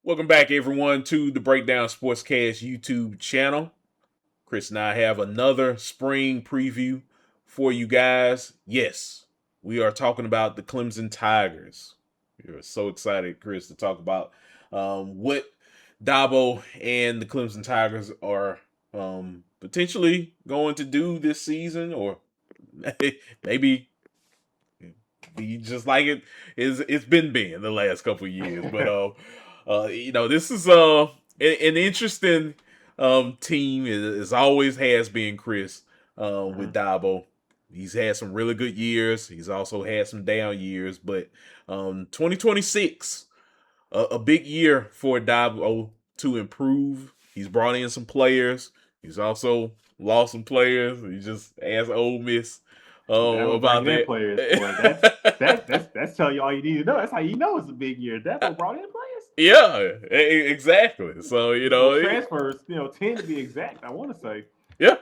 Welcome back, everyone, to the Breakdown Sportscast YouTube channel. Chris and I have another spring preview for you guys. Yes, we are talking about the Clemson Tigers. We are so excited, Chris, to talk about what Dabo and the Clemson Tigers are potentially going to do this season, or maybe be just like it's been being the last couple of years. But this is an interesting team. It always has been, Chris, with Dabo. He's had some really good years. He's also had some down years. But 2026, a big year for Dabo to improve. He's brought in some players. He's also lost some players. He just asked Ole Miss Dabo about bringing in that. players, boy. That's tell you all you need to know. That's how you know it's a big year. Dabo brought in players. Yeah, exactly. So Those transfers, tend to be exact. I want to say. yeah,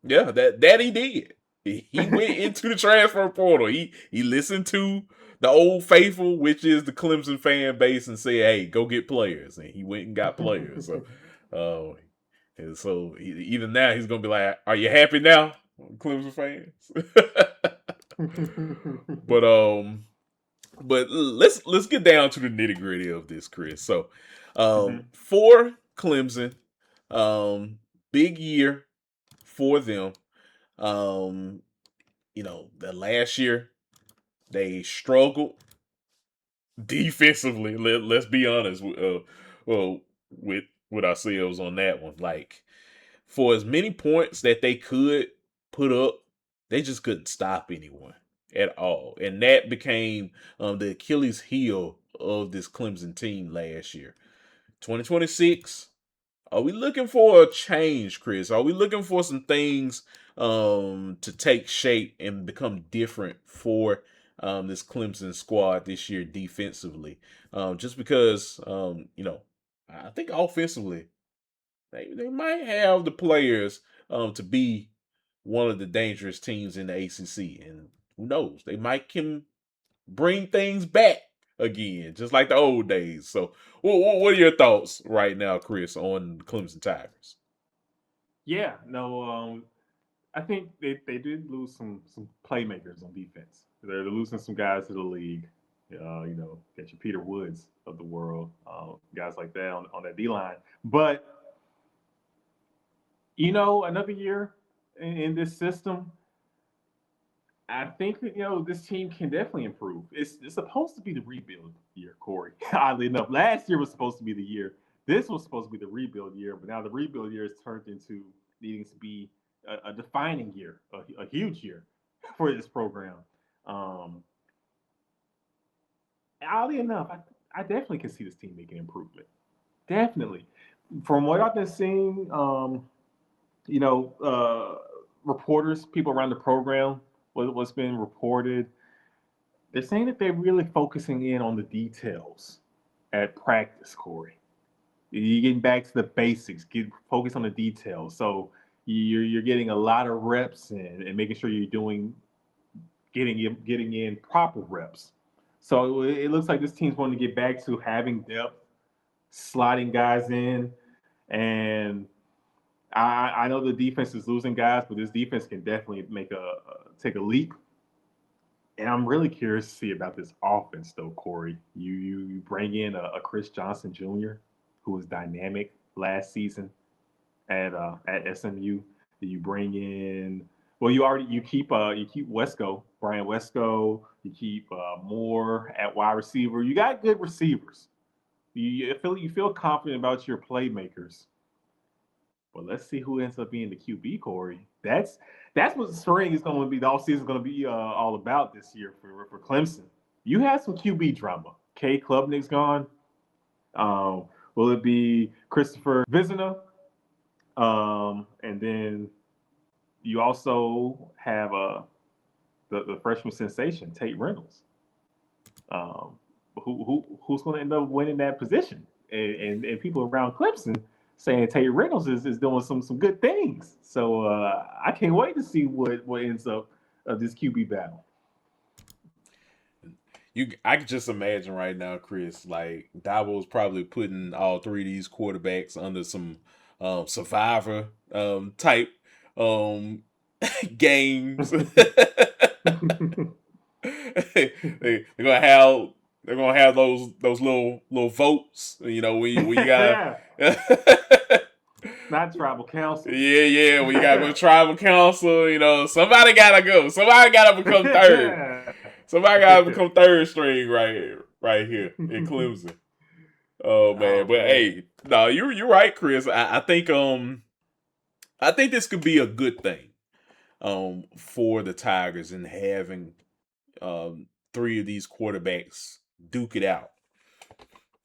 yeah, that he did. He went into the transfer portal. He listened to the old faithful, which is the Clemson fan base, and said, "Hey, go get players." And he went and got players. So, and so either now he's gonna be like, "Are you happy now, Clemson fans?" but But let's get down to the nitty gritty of this, Chris. So, for Clemson, big year for them. The last year they struggled defensively. Let's be honest. Well, with ourselves on that one, like for as many points that they could put up, they just couldn't stop anyone at all. And that became the Achilles heel of this Clemson team last year. 2026, are we looking for a change, Chris? Are we looking for some things to take shape and become different for this Clemson squad this year defensively? Just because, I think offensively, they might have the players to be one of the dangerous teams in the ACC, and who knows, they might can bring things back again, just like the old days. So, what are your thoughts right now, Chris, on the Clemson Tigers? Yeah, no, I think they did lose some playmakers on defense. They're losing some guys to the league. Got your Peter Woods of the world, guys like that on that D line. But another year in this system, I think that this team can definitely improve. It's supposed to be the rebuild year, Kory. Oddly enough, last year was supposed to be the year. This was supposed to be the rebuild year, but now the rebuild year has turned into needing to be a defining year, a huge year for this program. Um, Oddly enough, I definitely can see this team making improvement. Definitely, from what I've been seeing, you know, reporters, people around the program, what's been reported, they're saying that they're really focusing in on the details at practice, Kory. You're getting back to the basics, get focus on the details. So you're getting a lot of reps in and making sure you're getting in proper reps. So it looks like this team's going to get back to having depth, sliding guys in, and I know the defense is losing guys, but this defense can definitely take a leap. And I'm really curious to see about this offense, though, Kory. You bring in a Chris Johnson Jr., who was dynamic last season at SMU. You bring in you keep Wesco, Brian Wesco. You keep Moore at wide receiver. You got good receivers. You feel confident about your playmakers. But let's see who ends up being the QB, Kory. That's what the spring is going to be. The offseason is going to be all about this year for Clemson. You had some QB drama. K. Klubnik's gone. Um, will it be Christopher Vizina? And then you also have the freshman sensation, Tate Reynolds. Um, who's going to end up winning that position? And people around Clemson saying Tate Reynolds is doing some good things. So I can't wait to see what ends up of this QB battle. I can just imagine right now, Chris, like Dabo's probably putting all three of these quarterbacks under some survivor type um games. They're gonna have those little votes, when you gotta Yeah, not tribal council. yeah, when you gotta go to tribal council, somebody gotta go. Somebody gotta become third. Yeah. Somebody gotta become third string right here in Clemson. Oh man, Oh but man. hey, no, you're right, Chris. I think this could be a good thing for the Tigers and having three of these quarterbacks duke it out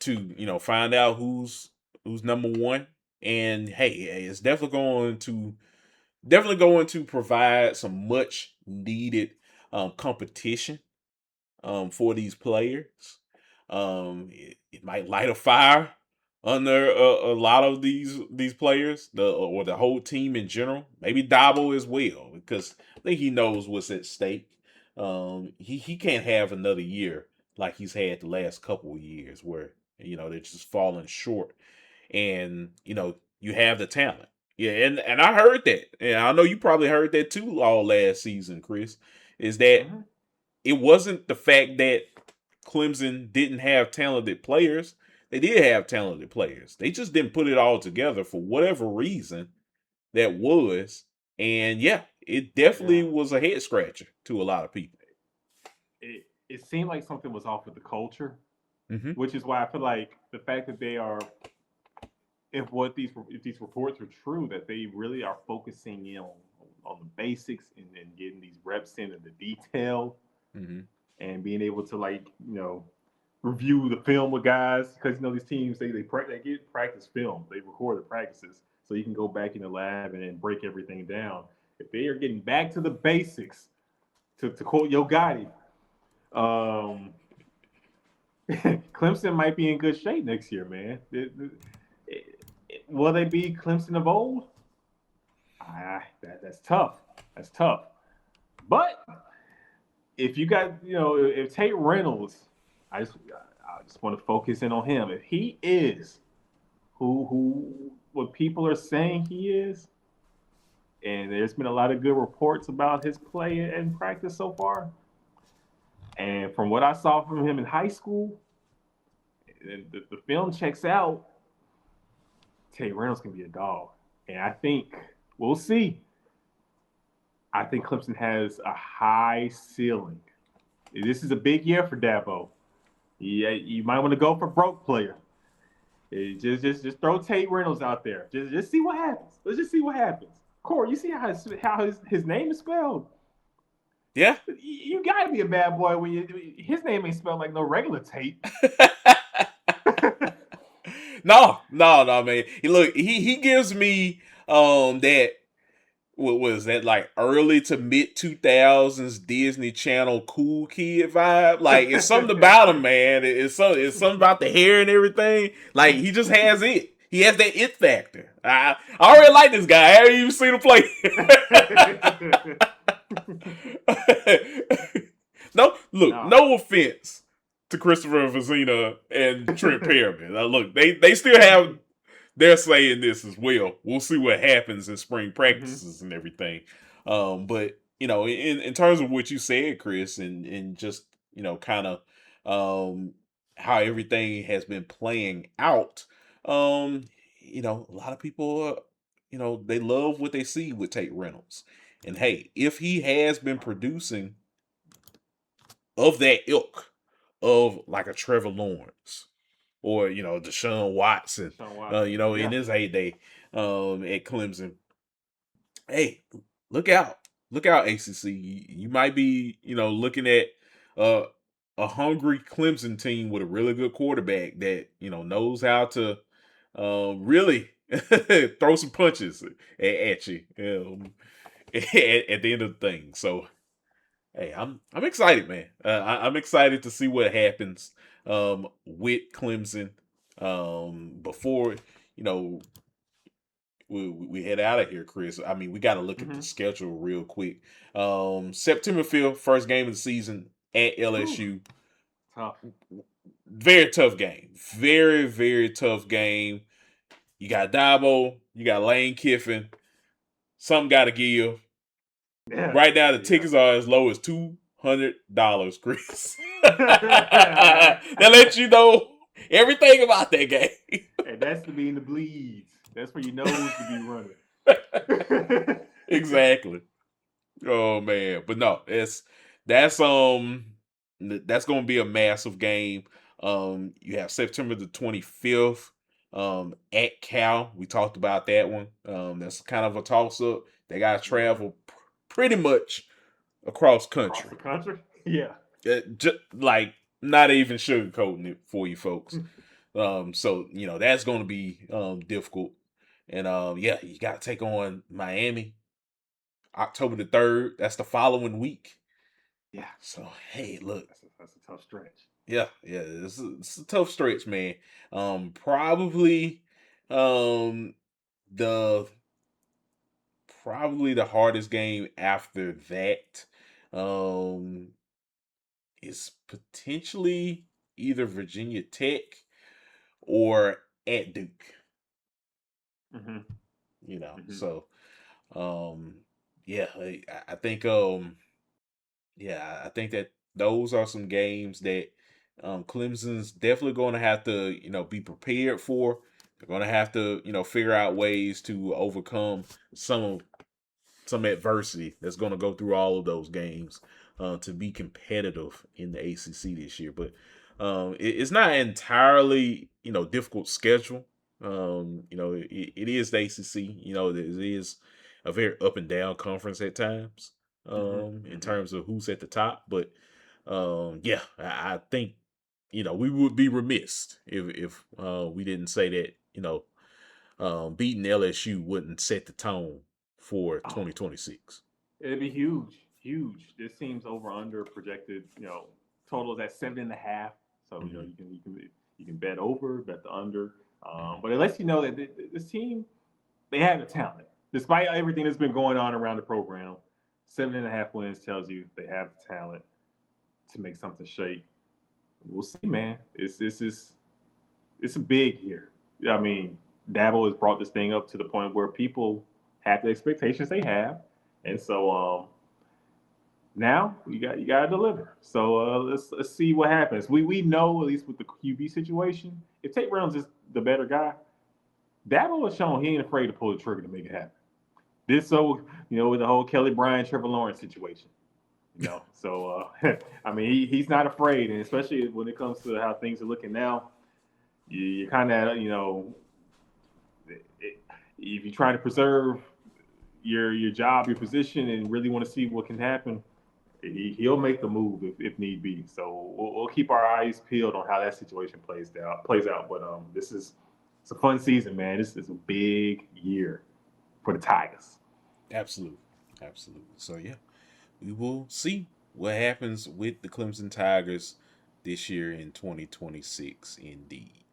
to find out who's number one. And hey, it's definitely going to provide some much needed competition for these players. It might light a fire under a lot of these players, or the whole team in general. Maybe Dabo as well, because I think he knows what's at stake. He can't have another year like he's had the last couple of years where they're just falling short, and you have the talent. Yeah, and I heard that, and I know you probably heard that too all last season, Chris. Is that Mhm. it wasn't the fact that Clemson didn't have talented players. They did have talented players. They just didn't put it all together for whatever reason that was. And yeah, it definitely Yeah. was a head scratcher to a lot of people. It seemed like something was off with the culture, Mm-hmm. which is why I feel like the fact that they are, if these reports are true, that they really are focusing in on the basics and getting these reps in and the detail Mm-hmm. and being able to review the film with guys, because these teams they get practice film, they record the practices, so you can go back in the lab and break everything down. If they are getting back to the basics, to quote Yo Gotti, um, Clemson might be in good shape next year, man. Will they be Clemson of old? That's tough. That's tough. But if you got, if Tate Reynolds, I just want to focus in on him. If he is who what people are saying he is, and there's been a lot of good reports about his play in practice so far, and from what I saw from him in high school, the film checks out. Tate Reynolds can be a dog, and I think we'll see. I think Clemson has a high ceiling. This is a big year for Dabo. Yeah, you might want to go for broke player. Just throw Tate Reynolds out there. Just see what happens. Let's just see what happens. Kory, you see how his name is spelled? Yeah. You got to be a bad boy when his name ain't spelled like no regular Tate. No, man. He gives me that what was that, like early to mid 2000s Disney Channel cool kid vibe. Like it's something about him, man. It's something about the hair and everything. Like he just has it. He has that it factor. I already like this guy. I haven't even seen him play. No, look, No. no offense to Christopher Vazina and Trent Perriman. Look, they still have their say in this as well. We'll see what happens in spring practices and everything. But in terms of what you said, Chris, and just kind of how everything has been playing out. A lot of people, they love what they see with Tate Reynolds, and hey, if he has been producing of that ilk of like a Trevor Lawrence or Deshaun Watson, Sean Watson. in Yeah. his heyday at Clemson. Hey, look out. Look out, ACC. You might be, looking at uh, a hungry Clemson team with a really good quarterback that, knows how to really throw some punches at you at the end of the thing. So, hey, I'm excited, man. I'm excited to see what happens with Clemson before you know we head out of here, Chris. I mean, we got to look at the Mm-hmm. schedule real quick. September 5th, first game of the season at Whew. LSU. tough. Very tough game. Very, very tough game. You got Dabo, you got Lane Kiffin. Something got to give. Yeah. Right now, the Yeah. tickets are as low as $200, Chris. That lets you know everything about that game. And that's to be in the bleeds. That's for your nose to be running. Exactly. Oh man, but no, that's that's gonna be a massive game. You have September the 25th, at Cal. We talked about that one. That's kind of a toss up. They gotta travel pretty much across Across country. the country? Yeah. Just like not even sugarcoating it for you folks. So that's gonna be difficult. And yeah, you gotta take on Miami October the 3rd. That's the following week. Yeah. So hey, look, That's a tough stretch. yeah, it's a tough stretch, man. Probably, um, the probably the hardest game after that, um, is potentially either Virginia Tech or at Duke. Mm-hmm. Mm-hmm. So, um, yeah, I think, yeah, I think that those are some games that Clemson's definitely going to have to, be prepared for. They're going to have to, figure out ways to overcome some adversity that's going to go through all of those games to be competitive in the ACC this year. But it's not entirely, difficult schedule. It is the ACC. It is a very up and down conference at times in terms of who's at the top. But yeah, I think we would be remiss if we didn't say that beating LSU wouldn't set the tone for Oh, 2026. it'd be huge, huge. This team's over under projected. Total is at 7.5. So Mm-hmm. you can bet over, bet the under. Mm-hmm. But it lets you know that this team, they have the talent, despite everything that's been going on around the program. 7.5 wins tells you they have the talent to make something shake. We'll see, man. It's a big year. I mean, Dabo has brought this thing up to the point where people have the expectations they have, and so now you got to deliver. So let's see what happens. We know, at least with the QB situation, if Tate Brown's is the better guy, Dabo has shown he ain't afraid to pull the trigger to make it happen. With the whole Kelly Bryant, Trevor Lawrence situation. So I mean, he's not afraid, and especially when it comes to how things are looking now, you kind of if you try to preserve your job, your position, and really want to see what can happen, he'll make the move if need be. So we'll keep our eyes peeled on how that situation plays out. But it's a fun season, man. This is a big year for the Tigers. Absolutely. Absolutely. So yeah, we will see what happens with the Clemson Tigers this year in 2026 indeed.